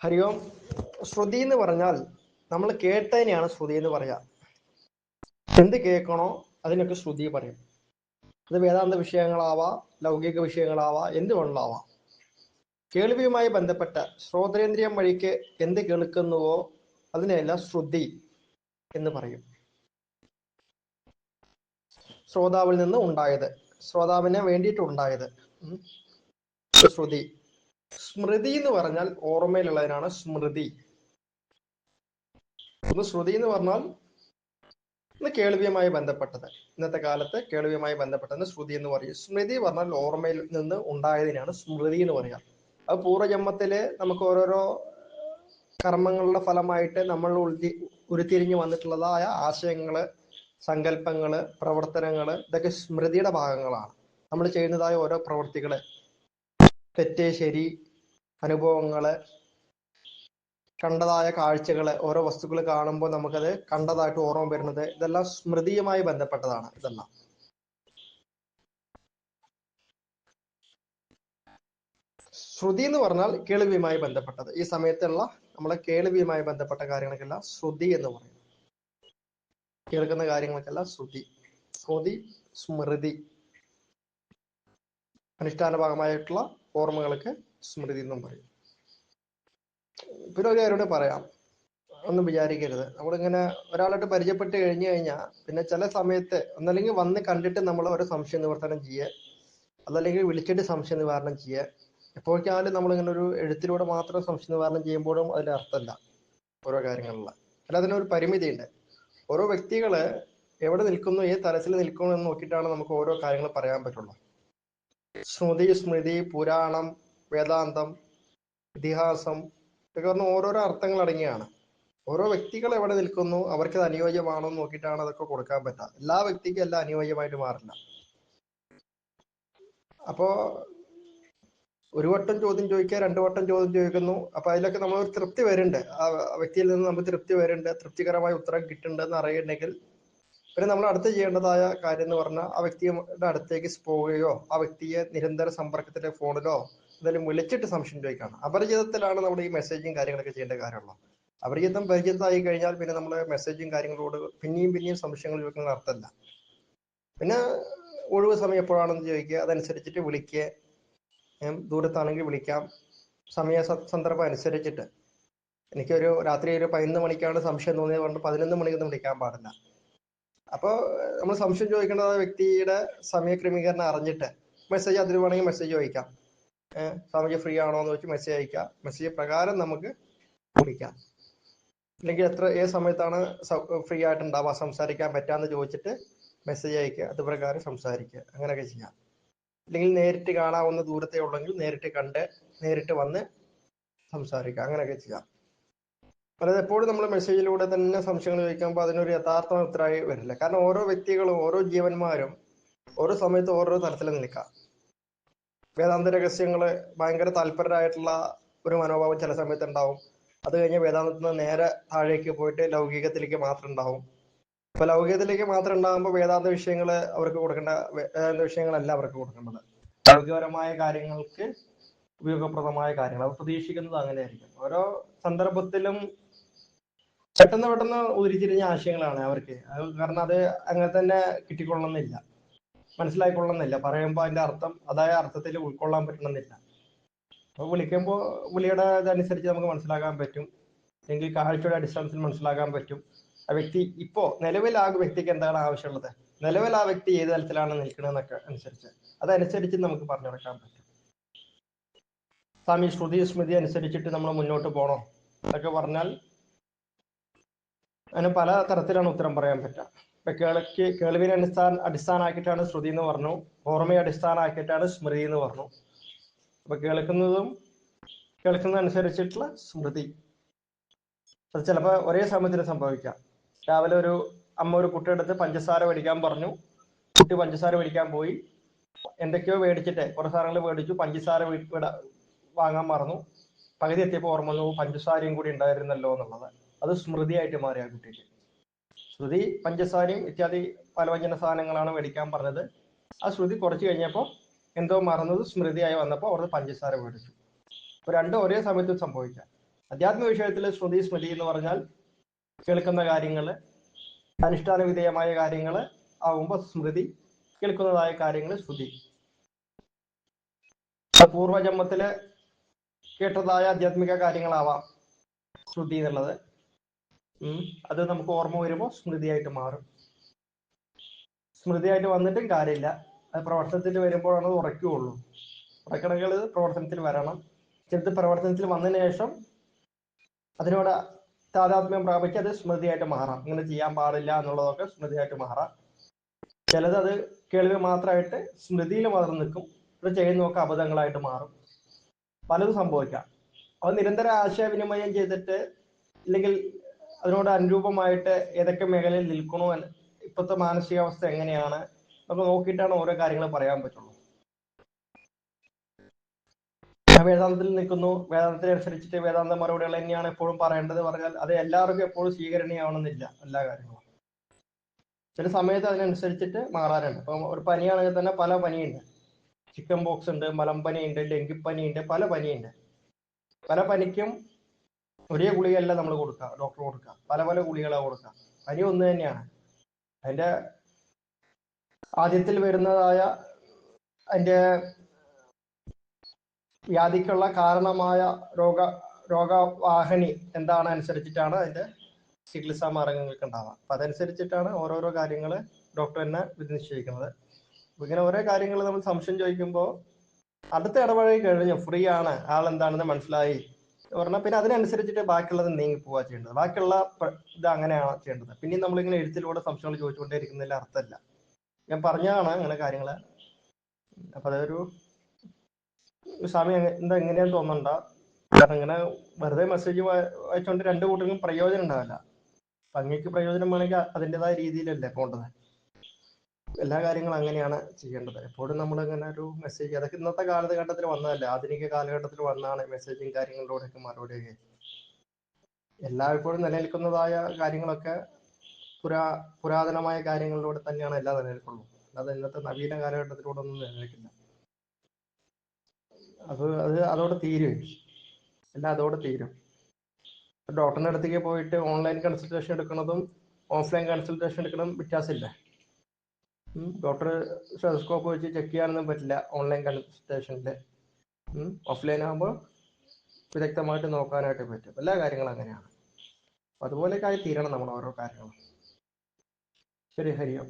ഹരി ഓം. ശ്രുതി എന്ന് പറഞ്ഞാൽ നമ്മൾ കേട്ടതിനെയാണ് ശ്രുതി എന്ന് പറയാ. എന്ത് കേൾക്കണോ അതിനൊക്കെ ശ്രുതി പറയും. അത് വേദാന്ത വിഷയങ്ങളാവാം, ലൗകിക വിഷയങ്ങളാവാം, എന്ത് വേണമെങ്കിലാവാം. കേൾവിയുമായി ബന്ധപ്പെട്ട ശ്രോത്രേന്ദ്രിയം വഴിക്ക് എന്ത് കേൾക്കുന്നുവോ അതിനെല്ലാം ശ്രുതി എന്ന് പറയും. ശ്രോതാവിൽ നിന്ന് ഉണ്ടായത്, ശ്രോതാവിനെ വേണ്ടിയിട്ടുണ്ടായത് ശ്രുതി. സ്മൃതി എന്ന് പറഞ്ഞാൽ ഓർമ്മയിലുള്ളതിനാണ് സ്മൃതി. ശ്രുതി എന്ന് പറഞ്ഞാൽ ഇന്ന് കേൾവിയുമായി ബന്ധപ്പെട്ടത്, ഇന്നത്തെ കാലത്ത് കേൾവിയുമായി ബന്ധപ്പെട്ടത് ശ്രുതി എന്ന് പറയും. സ്മൃതി പറഞ്ഞാൽ ഓർമ്മയിൽ നിന്ന് ഉണ്ടായതിനാണ് സ്മൃതി എന്ന് പറയാം. അത് പൂർവ്വജന്മത്തില് നമുക്ക് ഓരോരോ കർമ്മങ്ങളുടെ ഫലമായിട്ട് നമ്മൾ ഉരുത്തിരിഞ്ഞു വന്നിട്ടുള്ളതായ ആശയങ്ങള്, സങ്കല്പങ്ങള്, പ്രവർത്തനങ്ങള്, ഇതൊക്കെ സ്മൃതിയുടെ ഭാഗങ്ങളാണ്. നമ്മൾ ചെയ്യുന്നതായ ഓരോ പ്രവൃത്തികള്, തെറ്റ് ശരി, അനുഭവങ്ങള്, കണ്ടതായ കാഴ്ചകള്, ഓരോ വസ്തുക്കൾ കാണുമ്പോൾ നമുക്കത് കണ്ടതായിട്ട് ഓർമ്മ വരുന്നത്, ഇതെല്ലാം സ്മൃതിയുമായി ബന്ധപ്പെട്ടതാണ്. ഇതെല്ലാം ശ്രുതി എന്ന് പറഞ്ഞാൽ കേൾവിയുമായി ബന്ധപ്പെട്ടത്. ഈ സമയത്തുള്ള നമ്മളെ കേൾവിയുമായി ബന്ധപ്പെട്ട കാര്യങ്ങൾക്കെല്ലാം ശ്രുതി എന്ന് പറയും. കേൾക്കുന്ന കാര്യങ്ങൾക്കെല്ലാം ശ്രുതി. ശ്രുതി, സ്മൃതി, അനുഷ്ഠാന ഭാഗമായിട്ടുള്ള ഓർമ്മകൾക്ക് സ്മൃതി എന്നും പറയും. പിന്നെ ഒരു കാര്യം പറയാം, ഒന്നും വിചാരിക്കരുത്. നമ്മളിങ്ങനെ ഒരാളായിട്ട് പരിചയപ്പെട്ട് കഴിഞ്ഞു കഴിഞ്ഞാൽ പിന്നെ ചില സമയത്ത് ഒന്നല്ലെങ്കിൽ വന്ന് കണ്ടിട്ട് നമ്മൾ ഒരു സംശയ നിവർത്തനം ചെയ്യുക, അതല്ലെങ്കിൽ വിളിച്ചിട്ട് സംശയ നിവാരണം ചെയ്യുക. എപ്പോഴേക്കാളും നമ്മളിങ്ങനെ ഒരു എഴുത്തിലൂടെ മാത്രം സംശയ നിവാരണം ചെയ്യുമ്പോഴും അതിന്റെ അർത്ഥമല്ല ഓരോ കാര്യങ്ങളിലുള്ള. അല്ല, അതിനൊരു പരിമിതിയുണ്ട്. ഓരോ വ്യക്തികള് എവിടെ നിൽക്കുന്നു, ഏത് തലത്തിൽ നിൽക്കുന്നു എന്ന് നോക്കിയിട്ടാണ് നമുക്ക് ഓരോ കാര്യങ്ങൾ പറയാൻ പറ്റുള്ളൂ. ശ്രുതി, സ്മൃതി, പുരാണം, വേദാന്തം, ഇതിഹാസം ഇതൊക്കെ പറഞ്ഞ ഓരോരോ അർത്ഥങ്ങൾ അടങ്ങിയാണ്. ഓരോ വ്യക്തികൾ എവിടെ നിൽക്കുന്നു, അവർക്ക് അത് അനുയോജ്യമാണോ എന്ന് നോക്കിയിട്ടാണ് അതൊക്കെ കൊടുക്കാൻ പറ്റുക. എല്ലാ വ്യക്തിക്കും എല്ലാം അനുയോജ്യമായിട്ട് മാറില്ല. അപ്പോ ഒരു വട്ടം ചോദ്യം ചോദിക്കുക, രണ്ടു വട്ടം ചോദ്യം ചോദിക്കുന്നു, അപ്പൊ അതിലൊക്കെ നമ്മൾ ഒരു തൃപ്തി വരുന്നുണ്ട്, ആ വ്യക്തിയിൽ നിന്ന് നമുക്ക് തൃപ്തി വരുന്നുണ്ട്, തൃപ്തികരമായ ഉത്തരം കിട്ടുന്നുണ്ടെന്ന് അറിയണമെങ്കിൽ പിന്നെ നമ്മൾ അടുത്ത് ചെയ്യേണ്ടതായ കാര്യം എന്ന് പറഞ്ഞാൽ ആ വ്യക്തിയുടെ അടുത്തേക്ക് പോവുകയോ ആ വ്യക്തിയെ നിരന്തര സമ്പർക്കത്തിലെ ഫോണിലോ എന്തായാലും വിളിച്ചിട്ട് സംശയം ചോദിക്കണം. അപരിചിതത്തിലാണ് നമ്മൾ ഈ മെസ്സേജും കാര്യങ്ങളൊക്കെ ചെയ്യേണ്ട കാര്യമുള്ളൂ. അപരിചിതം പരിചിതമായി കഴിഞ്ഞാൽ പിന്നെ നമ്മൾ മെസ്സേജും കാര്യങ്ങളോട് പിന്നെയും സംശയങ്ങൾ ചോദിക്കുന്ന അർത്ഥമല്ല. പിന്നെ ഒഴിവ് സമയം എപ്പോഴാണെന്ന് ചോദിക്കുക, അതനുസരിച്ചിട്ട് വിളിക്കുക. ദൂരത്താണെങ്കിൽ വിളിക്കാം. സമയ സന്ദർഭം അനുസരിച്ചിട്ട്. എനിക്കൊരു രാത്രി ഒരു 11 മണിക്കാണ് സംശയം തോന്നിയത് കൊണ്ട് 11 മണിക്കൊന്നും വിളിക്കാൻ പാടില്ല. അപ്പോൾ നമ്മൾ സംശയം ചോദിക്കേണ്ട വ്യക്തിയുടെ സമയക്രമീകരണം അറിഞ്ഞിട്ട് മെസ്സേജ് അതിൽ വേണമെങ്കിൽ മെസ്സേജ് ചോദിക്കാം. സ്വാമിജി ഫ്രീ ആണോ എന്ന് വെച്ച് മെസ്സേജ് അയക്കാം. മെസ്സേജ് പ്രകാരം നമുക്ക് വിളിക്കാം. അല്ലെങ്കിൽ ഏത് സമയത്താണ് ഫ്രീ ആയിട്ടുണ്ടാവുക, സംസാരിക്കാൻ പറ്റാന്ന് ചോദിച്ചിട്ട് മെസ്സേജ് അയക്കുക, അത് പ്രകാരം സംസാരിക്കുക. അങ്ങനെയൊക്കെ ചെയ്യാം. അല്ലെങ്കിൽ നേരിട്ട് കാണാവുന്ന ദൂരത്തെ ഉള്ളെങ്കിൽ നേരിട്ട് കണ്ട് നേരിട്ട് വന്ന് സംസാരിക്കുക. അങ്ങനെയൊക്കെ ചെയ്യാം. അതായത് എപ്പോഴും നമ്മൾ മെസ്സേജിലൂടെ തന്നെ സംശയങ്ങൾ ചോദിക്കുമ്പോൾ അതിനൊരു യഥാർത്ഥ ഉത്തരമായി വരില്ല. കാരണം ഓരോ വ്യക്തികളും ഓരോ ജീവന്മാരും ഓരോ സമയത്ത് ഓരോ തരത്തിൽ നിൽക്കാം. വേദാന്ത രഹസ്യങ്ങള് ഭയങ്കര താല്പര്യരായിട്ടുള്ള ഒരു മനോഭാവം ചില സമയത്ത് ഉണ്ടാവും. അത് കഴിഞ്ഞ് വേദാന്തത്തിൽ നിന്ന് നേരെ താഴേക്ക് പോയിട്ട് ലൗകികത്തിലേക്ക് മാത്രം ഉണ്ടാവും. അപ്പൊ ലൗകികത്തിലേക്ക് മാത്രം ഉണ്ടാകുമ്പോൾ വേദാന്ത വിഷയങ്ങള് അവർക്ക് കൊടുക്കേണ്ട വേദാന്ത വിഷയങ്ങളല്ല അവർക്ക് കൊടുക്കേണ്ടത്. ലൗകികപരമായ കാര്യങ്ങൾക്ക് ഉപയോഗപ്രദമായ കാര്യങ്ങൾ അവർ പ്രതീക്ഷിക്കുന്നത് അങ്ങനെയായിരിക്കും. ഓരോ സന്ദർഭത്തിലും പെട്ടെന്ന് ഉരുത്തിരിഞ്ഞ ആശയങ്ങളാണ് അവർക്ക്. കാരണം അത് അങ്ങനെ തന്നെ കിട്ടിക്കൊള്ളണമെന്നില്ല, മനസ്സിലായിക്കൊള്ളണമെന്നില്ല. പറയുമ്പോൾ അതിന്റെ അർത്ഥം അതായ അർത്ഥത്തിൽ ഉൾക്കൊള്ളാൻ പറ്റണമെന്നില്ല. അപ്പൊ വിളിക്കുമ്പോൾ വിളിയുടെ ഇതനുസരിച്ച് നമുക്ക് മനസ്സിലാക്കാൻ പറ്റും, അല്ലെങ്കിൽ കാഴ്ചയുടെ അടിസ്ഥാനത്തിൽ മനസ്സിലാക്കാൻ പറ്റും. ആ വ്യക്തി ഇപ്പോ നിലവിൽ ആ വ്യക്തിക്ക് എന്താണ് ആവശ്യമുള്ളത്, നിലവിൽ ആ വ്യക്തി ഏത് തലത്തിലാണ് നിൽക്കുന്നതെന്നൊക്കെ അനുസരിച്ച് അതനുസരിച്ച് നമുക്ക് പറഞ്ഞു കൊടുക്കാൻ പറ്റും. സ്വാമി ശ്രുതി സ്മൃതി അനുസരിച്ചിട്ട് നമ്മൾ മുന്നോട്ട് പോകണം എന്നൊക്കെ പറഞ്ഞാൽ അതിന് പല തരത്തിലാണ് ഉത്തരം പറയാൻ പറ്റുക. ഇപ്പൊ കേൾവിനെ അടിസ്ഥാനമാക്കിയിട്ടാണ് ശ്രുതി എന്ന് പറഞ്ഞു, ഓർമ്മയെ അടിസ്ഥാനമാക്കിയിട്ടാണ് സ്മൃതി എന്ന് പറഞ്ഞു. അപ്പൊ കേൾക്കുന്നതനുസരിച്ചിട്ടുള്ള സ്മൃതി. അത് ചിലപ്പോൾ ഒരേ സമയത്തിന് സംഭവിക്കാം. രാവിലെ ഒരു അമ്മ ഒരു കുട്ടിയെടുത്ത് പഞ്ചസാര മേടിക്കാൻ പറഞ്ഞു. കുട്ടി പഞ്ചസാര മേടിക്കാൻ പോയി, എന്തൊക്കെയോ മേടിച്ചിട്ട് കുറെ സാധനങ്ങൾ മേടിച്ചു, പഞ്ചസാര വാങ്ങാൻ മറന്നു. പകുതി എത്തിയപ്പോൾ ഓർമ്മ വന്നു പഞ്ചസാരയും കൂടി ഉണ്ടായിരുന്നല്ലോ എന്നുള്ളത്. അത് സ്മൃതിയായിട്ട് മാറി ആ കുട്ടിക്ക്. ശ്രുതി പഞ്ചസാരയും ഇത്യാദി പലവ്യഞ്ജന സാധനങ്ങളാണ് മേടിക്കാൻ പറഞ്ഞത്. ആ ശ്രുതി കുറച്ച് കഴിഞ്ഞപ്പോൾ എന്തോ മറന്നത് സ്മൃതിയായി വന്നപ്പോൾ അവിടുന്ന് പഞ്ചസാര മേടിച്ചു. അപ്പൊ രണ്ടും ഒരേ സമയത്ത് സംഭവിക്കാം. അധ്യാത്മ വിഷയത്തിൽ ശ്രുതി സ്മൃതി എന്ന് പറഞ്ഞാൽ കേൾക്കുന്ന കാര്യങ്ങൾ, അനുഷ്ഠാന വിധേയമായ കാര്യങ്ങൾ ആവുമ്പോൾ സ്മൃതി, കേൾക്കുന്നതായ കാര്യങ്ങൾ ശ്രുതി. പൂർവജന്മത്തില് കേട്ടതായ ആധ്യാത്മിക കാര്യങ്ങളാവാം ശ്രുതി എന്നുള്ളത്. അത് നമുക്ക് ഓർമ്മ വരുമ്പോൾ സ്മൃതിയായിട്ട് മാറും. സ്മൃതിയായിട്ട് വന്നിട്ടും കാര്യമില്ല, അത് പ്രവർത്തനത്തിൽ വരുമ്പോഴാണ് ഉറയ്ക്കുകയുള്ളൂ. ഉറക്കണമെങ്കിൽ പ്രവർത്തനത്തിൽ വരണം. ചിലത് പ്രവർത്തനത്തിൽ വന്നതിന് ശേഷം അതിനോട് താതാത്മ്യം പ്രാപിച്ച് അത് സ്മൃതിയായിട്ട് മാറാം. ഇങ്ങനെ ചെയ്യാൻ പാടില്ല എന്നുള്ളതൊക്കെ സ്മൃതിയായിട്ട് മാറാം. ചിലത് അത് കേൾവി മാത്രമായിട്ട് സ്മൃതിയിൽ മാത്രം നിൽക്കും, ഇത് ചെയ്യുന്നതൊക്കെ അബദ്ധങ്ങളായിട്ട് മാറും. പലതും സംഭവിക്കാം. അത് നിരന്തര ആശയവിനിമയം ചെയ്തിട്ട്, ഇല്ലെങ്കിൽ അതിനോട് അനുരൂപമായിട്ട് ഏതൊക്കെ മേഖലയിൽ നിൽക്കണോ, ഇപ്പോഴത്തെ മാനസികാവസ്ഥ എങ്ങനെയാണ് നമുക്ക് നോക്കിയിട്ടാണ് ഓരോ കാര്യങ്ങൾ പറയാൻ പറ്റുള്ളൂ. വേദാന്തത്തിൽ നിൽക്കുന്നു, വേദാന്തത്തിനനുസരിച്ചിട്ട് വേദാന്ത മറുപടികൾ തന്നെയാണ് എപ്പോഴും പറയേണ്ടത് പറഞ്ഞാൽ അത് എല്ലാവർക്കും എപ്പോഴും സ്വീകരണീയമാവണമെന്നില്ല എല്ലാ കാര്യങ്ങളും. ചില സമയത്ത് അതിനനുസരിച്ചിട്ട് മാറാറുണ്ട്. ഇപ്പം ഒരു പനിയാണെങ്കിൽ തന്നെ പല പനിയുണ്ട്. ചിക്കൻ ബോക്സ് ഉണ്ട്, മലമ്പനി ഉണ്ട്, ഡെങ്കിപ്പനി ഉണ്ട്, പല പനിയുണ്ട്. പല പനിക്കും ഒരേ ഗുളികയല്ല നമ്മൾ കൊടുക്കുക, ഡോക്ടർ കൊടുക്കുക, പല പല ഗുളികളാണ് കൊടുക്കുക. പനി ഒന്ന് തന്നെയാണ്. അതിന്റെ ആദ്യത്തിൽ വരുന്നതായ അതിന്റെ വ്യാധിക്കുള്ള കാരണമായ രോഗവാഹിനി എന്താണ് അനുസരിച്ചിട്ടാണ് അതിന്റെ ചികിത്സാ മാർഗങ്ങൾക്ക് ഉണ്ടാവുക. അപ്പൊ അതനുസരിച്ചിട്ടാണ് ഓരോരോ കാര്യങ്ങൾ ഡോക്ടർ തന്നെ വിധി നിശ്ചയിക്കുന്നത്. ഇങ്ങനെ ഓരോ കാര്യങ്ങൾ നമ്മൾ സംശയം ചോദിക്കുമ്പോൾ അടുത്ത ഇടപഴകി കഴിഞ്ഞു, ഫ്രീ ആണ്, ആളെന്താണെന്ന് മനസ്സിലായി പറഞ്ഞാൽ പിന്നെ അതിനനുസരിച്ചിട്ട് ബാക്കിയുള്ളത് നീങ്ങി പോവുക ചെയ്യേണ്ടത്. ബാക്കിയുള്ള ഇത് അങ്ങനെയാണ് ചെയ്യേണ്ടത്. പിന്നെയും നമ്മളിങ്ങനെ എഴുത്തിലൂടെ സംശയങ്ങൾ ചോദിച്ചുകൊണ്ടേ ഇരിക്കുന്നതിൽ അർത്ഥമില്ല. ഞാൻ പറഞ്ഞതാണ് അങ്ങനെ കാര്യങ്ങൾ. അപ്പൊ അതൊരു സ്വാമി എന്താ എങ്ങനെയാന്ന് തോന്നണ്ട. കാരണം ഇങ്ങനെ വെറുതെ മെസ്സേജ് വായിച്ചുകൊണ്ട് രണ്ടു കൂട്ടർക്കും പ്രയോജനം ഉണ്ടാവില്ല. അങ്ങേക്ക് പ്രയോജനം വേണമെങ്കിൽ അതിൻ്റെതായ രീതിയിലല്ലേ പോകേണ്ടത്. എല്ലാ കാര്യങ്ങളും അങ്ങനെയാണ് ചെയ്യേണ്ടത്. എപ്പോഴും നമ്മളിങ്ങനെ ഒരു മെസ്സേജ്, അതൊക്കെ ഇന്നത്തെ കാലഘട്ടത്തിൽ വന്നതല്ല, ആധുനിക കാലഘട്ടത്തിൽ വന്നാണ് മെസ്സേജും കാര്യങ്ങളിലൂടെയൊക്കെ മറുപടിയൊക്കെ. എല്ലായ്പ്പോഴും നിലനിൽക്കുന്നതായ കാര്യങ്ങളൊക്കെ പുരാതനമായ കാര്യങ്ങളിലൂടെ തന്നെയാണ് എല്ലാം നിലനിൽക്കുള്ളൂ. അത് ഇന്നത്തെ നവീന കാലഘട്ടത്തിലൂടെ ഒന്നും നിലനിൽക്കില്ല. അതോടെ തീരും, എല്ലാം അതോടെ തീരും. ഡോക്ടറിന്റെ അടുത്തേക്ക് പോയിട്ട് ഓൺലൈൻ കൺസൾട്ടേഷൻ എടുക്കുന്നതും ഓഫ്ലൈൻ കൺസൾട്ടേഷൻ എടുക്കുന്നതും വ്യത്യാസമില്ല. ഡോക്ടർ സ്റ്റെതസ്കോപ്പ് വെച്ച് ചെക്ക് ചെയ്യാനൊന്നും പറ്റില്ല ഓൺലൈൻ കൺസൾട്ടേഷനിൽ. ഓഫ്ലൈൻ ആകുമ്പോൾ വിദഗ്ധമായിട്ട് നോക്കാനായിട്ട് പറ്റും. എല്ലാ കാര്യങ്ങളും അങ്ങനെയാണ്. അതുപോലെയൊക്കെ ആയി തീരണം നമ്മൾ ഓരോ കാര്യങ്ങളും. ശരി, ഹരിയോം.